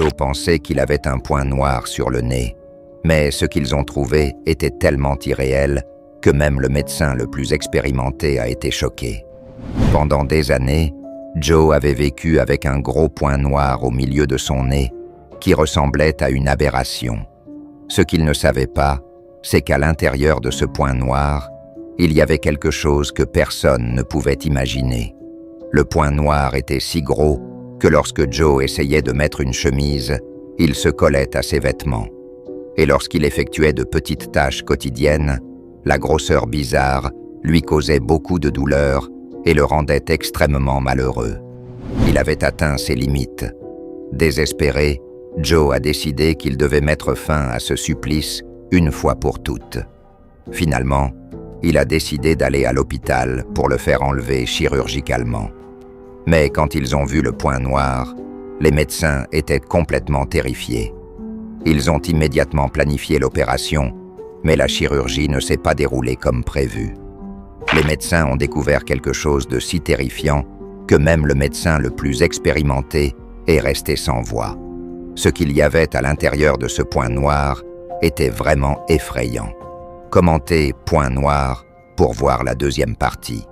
Joe pensait qu'il avait un point noir sur le nez, mais ce qu'ils ont trouvé était tellement irréel que même le médecin le plus expérimenté a été choqué. Pendant des années, Joe avait vécu avec un gros point noir au milieu de son nez qui ressemblait à une aberration. Ce qu'il ne savait pas, c'est qu'à l'intérieur de ce point noir, il y avait quelque chose que personne ne pouvait imaginer. Le point noir était si gros que lorsque Joe essayait de mettre une chemise, il se collait à ses vêtements. Et lorsqu'il effectuait de petites tâches quotidiennes, la grosseur bizarre lui causait beaucoup de douleur et le rendait extrêmement malheureux. Il avait atteint ses limites. Désespéré, Joe a décidé qu'il devait mettre fin à ce supplice une fois pour toutes. Finalement, il a décidé d'aller à l'hôpital pour le faire enlever chirurgicalement. Mais quand ils ont vu le point noir, les médecins étaient complètement terrifiés. Ils ont immédiatement planifié l'opération, mais la chirurgie ne s'est pas déroulée comme prévu. Les médecins ont découvert quelque chose de si terrifiant que même le médecin le plus expérimenté est resté sans voix. Ce qu'il y avait à l'intérieur de ce point noir était vraiment effrayant. Commentez Point Noir pour voir la deuxième partie.